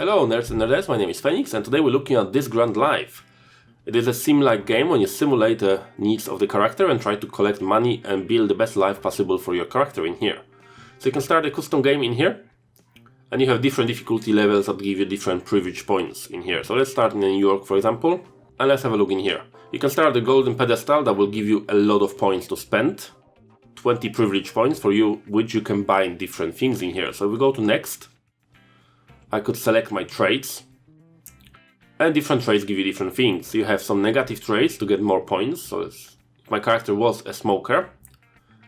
Hello nerds and nerdettes, my name is Phoenix and today we're looking at This Grand Life. It is a sim-like game when you simulate the needs of the character and try to collect money and build the best life possible for your character in here. So you can start a custom game in here and you have different difficulty levels that give you different privilege points in here. So let's start in New York for example and let's have a look in here. You can start the golden pedestal that will give you a lot of points to spend. 20 privilege points for you, which you can buy in different things in here. So if we go to next, I could select my traits, and different traits give you different things. You have some negative traits to get more points. So if my character was a smoker,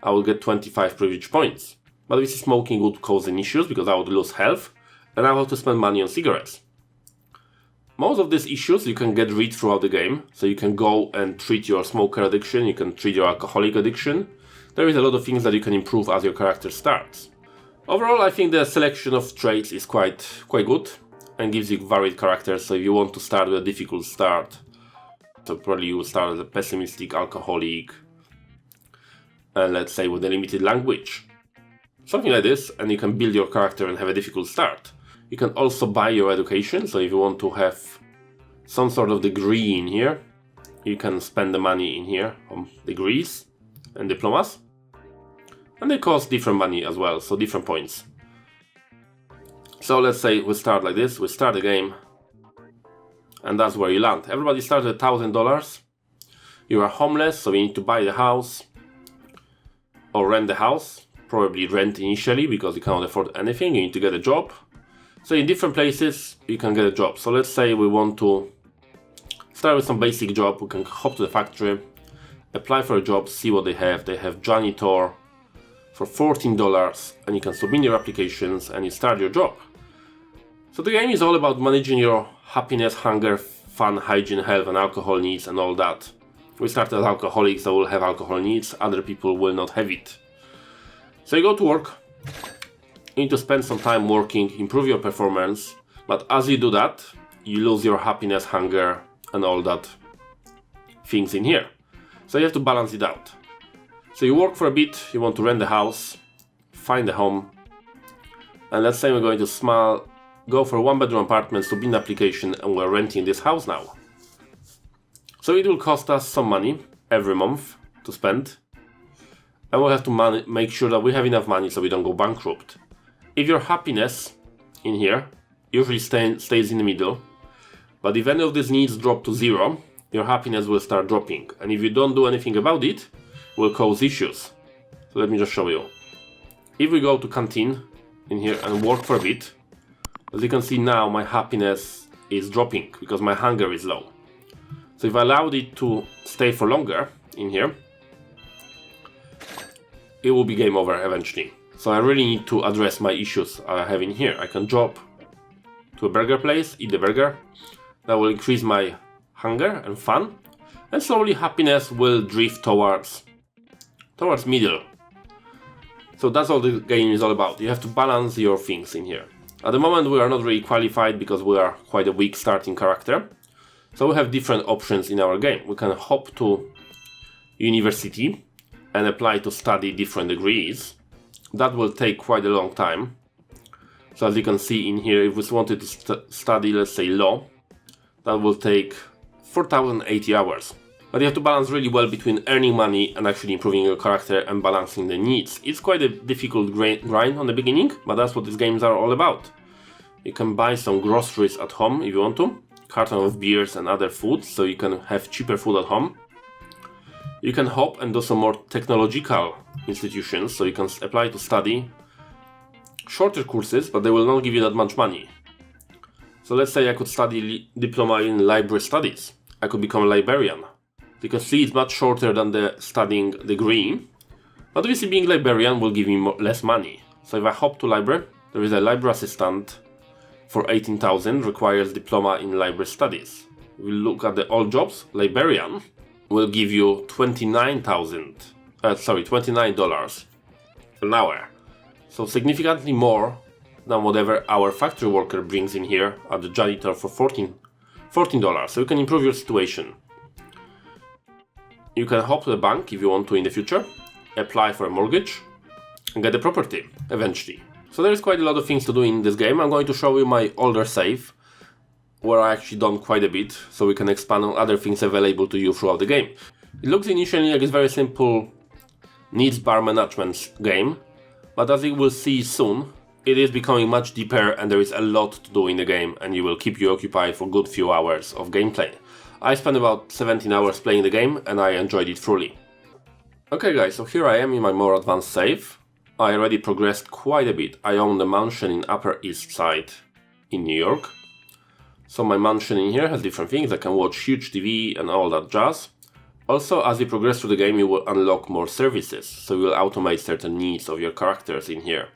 I will get 25 privilege points. But this smoking would cause an issues because I would lose health, and I will have to spend money on cigarettes. Most of these issues you can get rid throughout the game. So you can go and treat your smoker addiction, you can treat your alcoholic addiction. There is a lot of things that you can improve as your character starts. Overall, I think the selection of traits is quite good and gives you varied characters. So if you want to start with a difficult start, so probably you will start as a pessimistic alcoholic, and let's say with a limited language. Something like this, and you can build your character and have a difficult start. You can also buy your education, so if you want to have some sort of degree in here, you can spend the money in here on degrees and diplomas. And they cost different money as well, so different points. So let's say we start like this, we start the game, and that's where you land. Everybody starts at $1,000. You are homeless, so you need to buy the house, or rent the house. Probably rent initially, because you cannot afford anything, you need to get a job. So in different places, you can get a job. So let's say we want to start with some basic job, we can hop to the factory, apply for a job, see what they have. They have janitor for $14, and you can submit your applications and you start your job. So the game is all about managing your happiness, hunger, fun, hygiene, health and alcohol needs and all that. We start as alcoholics, so we'll have alcohol needs, other people will not have it. So you go to work, you need to spend some time working, improve your performance, but as you do that, you lose your happiness, hunger and all that things in here. So you have to balance it out. So you work for a bit, you want to rent the house, find a home, and let's say we're going to go for a one-bedroom apartment, submit an application, and we're renting this house now. So it will cost us some money every month to spend, and we'll have to make sure that we have enough money so we don't go bankrupt. If your happiness in here usually stays in the middle, but if any of these needs drop to zero, your happiness will start dropping, and if you don't do anything about it, will cause issues. So let me just show you. If we go to canteen in here and work for a bit, as you can see now my happiness is dropping because my hunger is low. So if I allowed it to stay for longer in here, it will be game over eventually. So I really need to address my issues I have in here. I can drop to a burger place, eat the burger. That will increase my hunger and fun, and slowly happiness will drift towards middle. So that's all the game is all about. You have to balance your things in here. At the moment we are not really qualified because we are quite a weak starting character. So we have different options in our game. We can hop to university and apply to study different degrees. That will take quite a long time. So as you can see in here, if we wanted to study, let's say law, that will take 4,080 hours. But you have to balance really well between earning money and actually improving your character and balancing the needs. It's quite a difficult grind on the beginning, but that's what these games are all about. You can buy some groceries at home if you want to, carton of beers and other foods, so you can have cheaper food at home. You can hop and do some more technological institutions, so you can apply to study shorter courses, but they will not give you that much money. So let's say I could study diploma in library studies. I could become a librarian. You can see it's much shorter than the studying degree, but obviously being librarian will give me less money. So if I hop to library, there is a library assistant for 18,000, requires diploma in library studies. We look at the all jobs, librarian will give you $29 an hour. So significantly more than whatever our factory worker brings in here at the janitor for $14. So you can improve your situation. You can hop to the bank if you want to in the future, apply for a mortgage, and get a property eventually. So there is quite a lot of things to do in this game. I'm going to show you my older save, where I actually done quite a bit, so we can expand on other things available to you throughout the game. It looks initially like it's very simple needs bar management game, but as you will see soon, it is becoming much deeper and there is a lot to do in the game, and it will keep you occupied for a good few hours of gameplay. I spent about 17 hours playing the game and I enjoyed it thoroughly. Okay guys, so here I am in my more advanced save. I already progressed quite a bit. I own the mansion in Upper East Side in New York. So my mansion in here has different things. I can watch huge TV and all that jazz. Also, as you progress through the game, you will unlock more services, so you will automate certain needs of your characters in here.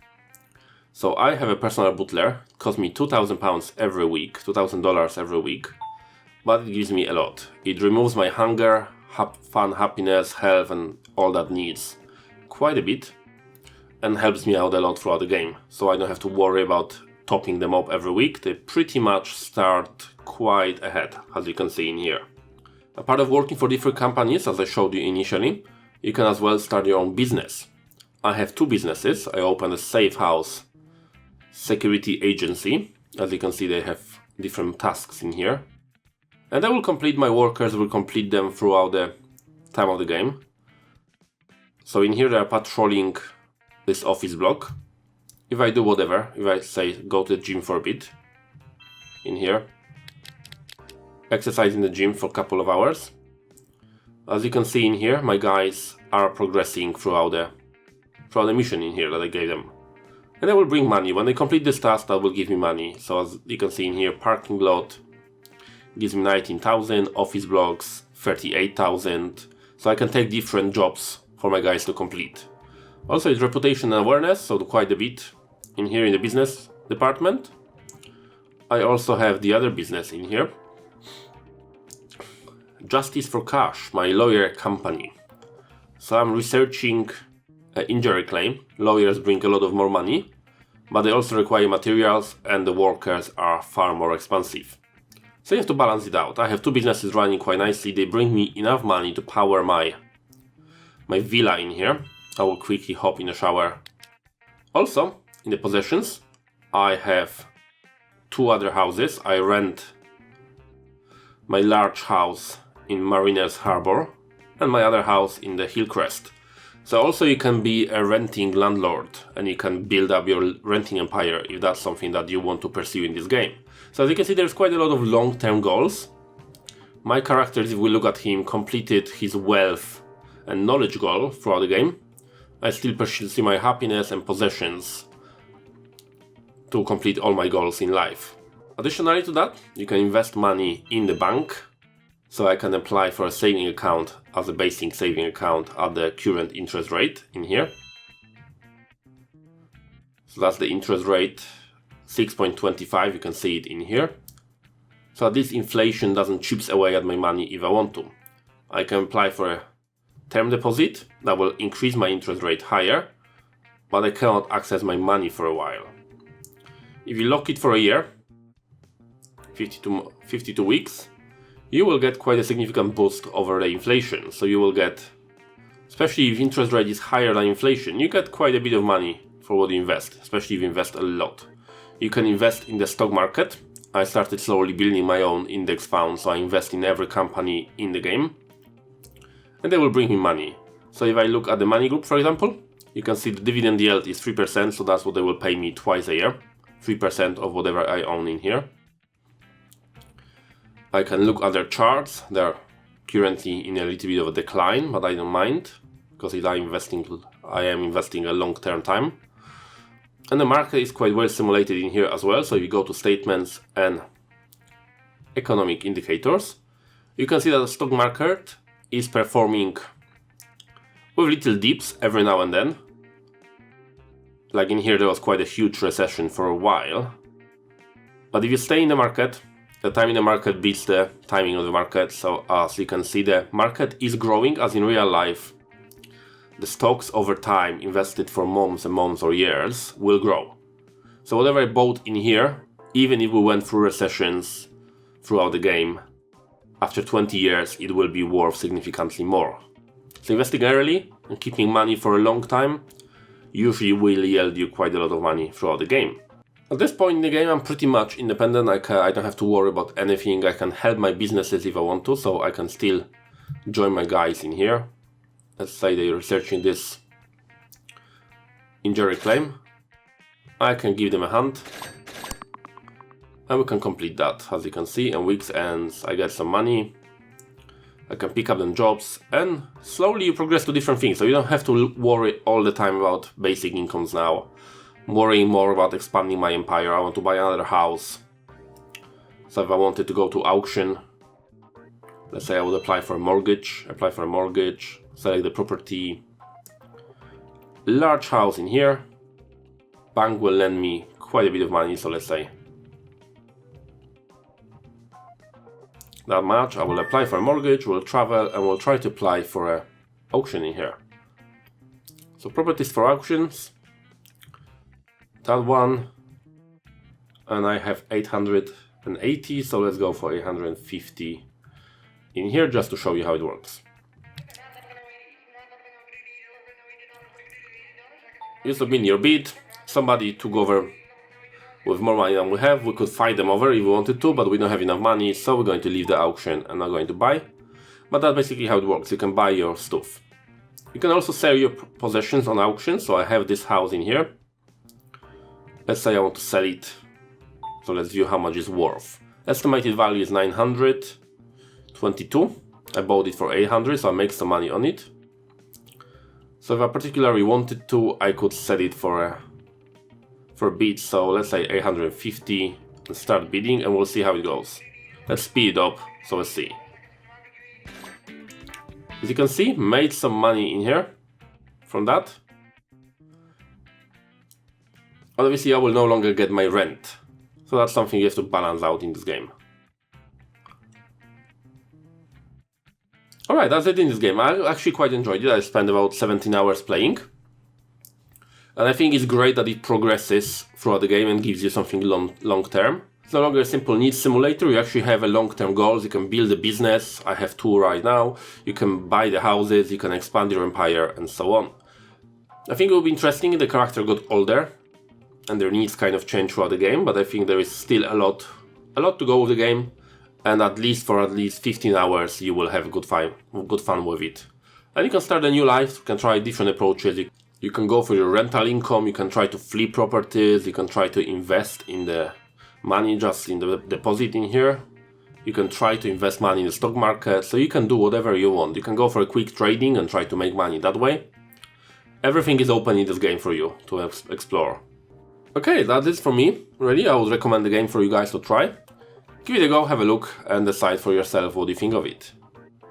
So I have a personal butler. It costs me £2,000 every week, $2,000 every week, but it gives me a lot. It removes my hunger, fun, happiness, health and all that needs quite a bit, and helps me out a lot throughout the game, so I don't have to worry about topping them up every week. They pretty much start quite ahead, as you can see in here. A part of working for different companies, as I showed you initially, you can as well start your own business. I have two businesses. I opened a safe house security agency. As you can see, they have different tasks in here. And I will complete, my workers will complete them throughout the time of the game. So in here they are patrolling this office block. If I do whatever, if I say go to the gym for a bit, in here, exercise in the gym for a couple of hours. As you can see in here, my guys are progressing throughout the mission in here that I gave them. And they will bring money. When they complete this task, that will give me money. So as you can see in here, parking lot gives me 19,000, office blocks 38,000. So I can take different jobs for my guys to complete. Also, it's reputation and awareness, so quite a bit in here in the business department. I also have the other business in here. Justice for Cash, my lawyer company. So I'm researching an injury claim. Lawyers bring a lot of more money, but they also require materials and the workers are far more expensive. So you have to balance it out. I have two businesses running quite nicely. They bring me enough money to power my villa in here. I will quickly hop in the shower. Also, in the possessions, I have two other houses. I rent my large house in Mariners Harbor and my other house in the Hillcrest. So also you can be a renting landlord and you can build up your renting empire if that's something that you want to pursue in this game. So as you can see, there's quite a lot of long-term goals. My characters, if we look at him, completed his wealth and knowledge goal throughout the game. I still pursue my happiness and possessions to complete all my goals in life. Additionally to that, you can invest money in the bank. So I can apply for a saving account as a basic saving account at the current interest rate in here. So that's the interest rate, 6.25, you can see it in here. So this inflation doesn't chips away at my money if I want to. I can apply for a term deposit that will increase my interest rate higher, but I cannot access my money for a while. If you lock it for a year, 52 weeks, you will get quite a significant boost over the inflation. So you will get, especially if interest rate is higher than inflation, you get quite a bit of money for what you invest, especially if you invest a lot. You can invest in the stock market. I started slowly building my own index fund, so I invest in every company in the game. And they will bring me money. So if I look at the money group, for example, you can see the dividend yield is 3%, so that's what they will pay me twice a year. 3% of whatever I own in here. I can look at their charts. They're currently in a little bit of a decline, but I don't mind, because I am investing a long-term time. And the market is quite well simulated in here as well. So if you go to statements and economic indicators, you can see that the stock market is performing with little dips every now and then. Like in here, there was quite a huge recession for a while. But if you stay in the market, the time in the market beats the timing of the market. So as you can see, the market is growing, as in real life. The stocks over time, invested for months and months or years, will grow. So whatever I bought in here, even if we went through recessions throughout the game, after 20 years, it will be worth significantly more. So investing early and keeping money for a long time usually will yield you quite a lot of money throughout the game. At this point in the game, I'm pretty much independent. I don't have to worry about anything. I can help my businesses if I want to, so I can still join my guys in here. Let's say they're researching this injury claim. I can give them a hand. And we can complete that, as you can see. And weeks ends, I get some money. I can pick up them jobs, and slowly you progress to different things. So you don't have to worry all the time about basic incomes now. I'm worrying more about expanding my empire. I want to buy another house. So if I wanted to go to auction, let's say I would apply for a mortgage, select the property, large house in here. Bank will lend me quite a bit of money, so let's say that much. I will apply for a mortgage, we'll travel, and we'll try to apply for an auction in here. So properties for auctions, that one, and I have 880, so let's go for 850 in here just to show you how it works. You submit your bid, somebody took over with more money than we have. We could fight them over if we wanted to, but we don't have enough money, so we're going to leave the auction and not going to buy. But that's basically how it works. You can buy your stuff. You can also sell your possessions on auction. So I have this house in here. Let's say I want to sell it. So let's view how much it's worth. Estimated value is 922. I bought it for 800, so I make some money on it. So if I particularly wanted to, I could set it for a bid, so let's say 850 and start bidding, and we'll see how it goes. Let's speed it up, so let's see. As you can see, made some money in here from that. Obviously I will no longer get my rent, so that's something you have to balance out in this game. Alright, that's it in this game. I actually quite enjoyed it. I spent about 17 hours playing. And I think it's great that it progresses throughout the game and gives you something long term. It's no longer a simple needs simulator. You actually have a long-term goals. You can build a business. I have 2 right now. You can buy the houses, you can expand your empire, and so on. I think it will be interesting if the character got older and their needs kind of change throughout the game, but I think there is still a lot to go with the game, and at least 15 hours you will have good fun with it. And you can start a new life. You can try different approaches. You can go for your rental income, you can try to flip properties, you can try to invest in the money just in the deposit in here. You can try to invest money in the stock market, so you can do whatever you want. You can go for a quick trading and try to make money that way. Everything is open in this game for you to explore. Okay, that's it for me. Really, I would recommend the game for you guys to try. Give it a go, have a look, and decide for yourself what you think of it.